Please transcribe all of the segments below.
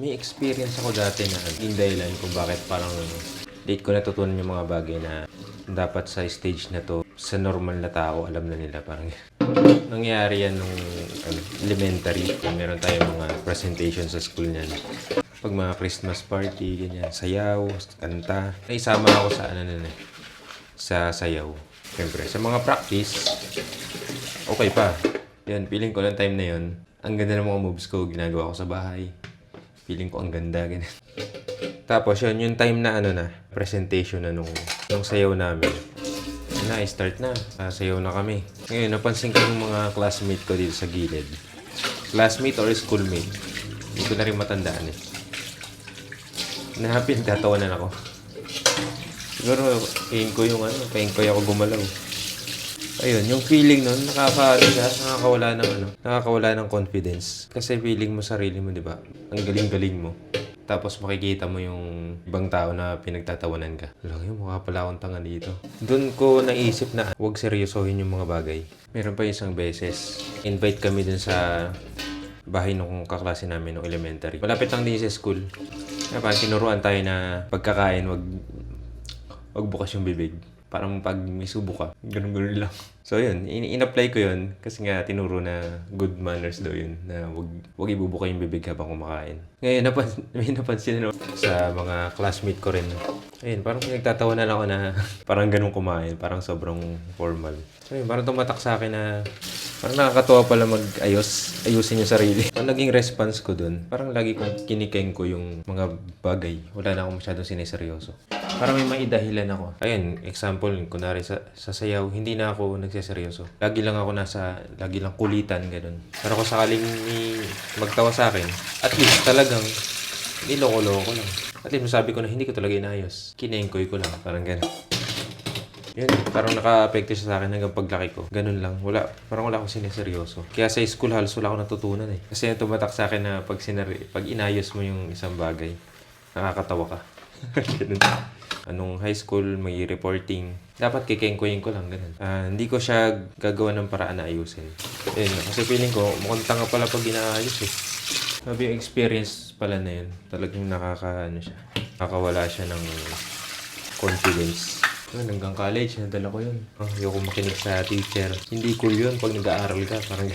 May experience ako dati na yung dahilan kung bakit parang late ko natutunan yung mga bagay na dapat sa stage na to, sa normal na tao, alam na nila. Parang nangyari yan nung elementary. Meron tayong mga presentation sa school niyan. Pag mga Christmas party, ganyan, sayaw, kanta. Naisama ako sa sa sayaw. Siyempre, sa mga practice, okay pa. Yan, feeling ko lang time na yun. Ang ganda ng mga moves ko, ginagawa ko sa bahay. Feeling ko ang ganda, ganyan. Tapos yun, yung time na presentation na nung sayaw namin. Yun na, start na. Sayaw na kami. Ngayon, napansin ko yung mga classmate ko dito sa gilid. Classmate or schoolmate. Hindi ko na rin matandaan eh. Nahappy, nagtatawanan ako. Siguro, paingkoy ako gumalaw. Ayun, yung feeling nun, nakakawala ng confidence. Kasi feeling mo sarili mo, di ba? Ang galing-galing mo. Tapos makikita mo yung ibang tao na pinagtatawanan ka. Alam mo, mukha pala akong tanga dito. Doon ko naisip na huwag seryosohin yung mga bagay. Meron pa isang beses, invite kami dun sa bahay nung kaklase namin nung elementary. Malapit lang din sa school. Parang tinuruan tayo na pagkakain, wag bukas yung bibig. Parang pag may subo ka, ganun-ganun lang. So yun, in-apply ko yun kasi nga tinuro na good manners daw yun, na wag ibubuka yung bibig habang kumakain. Ngayon, may napansin sa mga classmate ko rin. Ayun, parang pinagtatawanan ako na parang ganun kumain, parang sobrang formal. So yun, parang tumatak sa akin na parang nakakatuwa pala ayusin yung sarili. Ang naging response ko dun, parang lagi kong kinikeng ko yung mga bagay. Wala na akong masyadong sineseryoso. Parang may maidahilan ako. Ayun, example, kunwari sa sayaw, hindi na ako nagseseryoso. Lagi lang kulitan, ganun. Pero kung sakaling may magtawa sa akin, at least talagang niloko-loko ko lang. At least masabi ko na hindi ko talaga inayos. Kinengkoy ko lang, parang ganun. Yun, parang naka-apekto siya sa akin hanggang paglaki ko. Ganun lang. Parang wala akong sineseryoso. Kaya sa school halos wala akong natutunan eh. Kasi tumatak sa akin na pag inayos mo yung isang bagay, nakakatawa ka. Ganun. Anong high school, may reporting. Dapat kikengkoyin ko lang, ganun. Hindi ko siya gagawa ng paraan na ayusin. Ayun, kasi feeling ko, mukhang tanga pala pag inaayos eh. Sabi yung experience pala na yun, talagang nakakawala siya ng confidence. Hanggang college, nadala ko yun. Ayoko makinig sa teacher. Hindi cool yun pag nag-aaral ka. Parang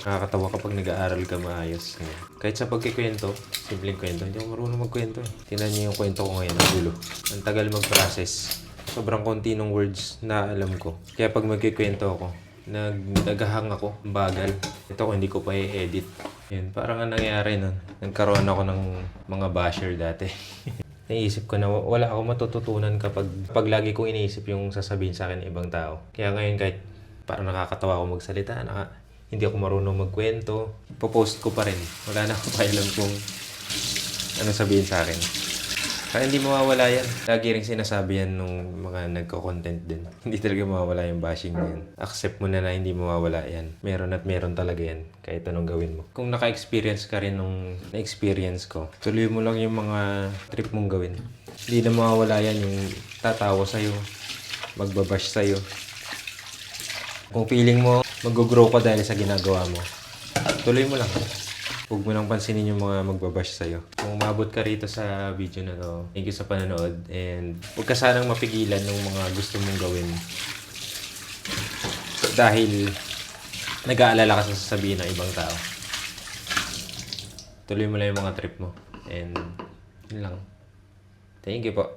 nakakatawa kapag nag-aaral ka maayos. Kahit sa pagkikwento, simpleng kwento, hindi ako marunong magkwento. Tingnan niyo yung kwento ko ngayon, ang gulo. Ang tagal mag-process. Sobrang konti ng words na alam ko. Kaya pag magkikwento ako, nagahang ako, bagal. Ito ko hindi ko pa i-edit. Yun, parang ang nangyari nun. Nagkaroon ako ng mga basher dati. Naisip ko na wala ako matututunan kapag lagi kong iniisip yung sasabihin sa akin ng ibang tao. Kaya ngayon kahit parang nakakatawa ako magsalita, hindi ako marunong magkwento, popost ko pa rin. Wala na akong pakialam kung ano sabihin sa akin. Kaya hindi mawawala yan. Lagi rin sinasabi yan nung mga nagko-content din. Hindi talaga mawawala yung bashing na yan. Accept mo na hindi mawawala yan. Meron at meron talaga yan. Kahit anong gawin mo. Kung naka-experience ka rin nung na-experience ko, tuloy mo lang yung mga trip mong gawin. Hindi na mawawala yan yung tatawa sa'yo, magbabash sa'yo. Kung feeling mo, mag-grow ka dahil sa ginagawa mo, tuloy mo lang. Huwag mo lang pansinin yung mga magbabash sa'yo. Kung umabot ka rito sa video na to, thank you sa panonood. And huwag ka sanang mapigilan ng mga gusto mong gawin. Dahil nag-aalala ka sa sasabihin ng ibang tao. Tuloy mo lang yung mga trip mo. And yun lang. Thank you po.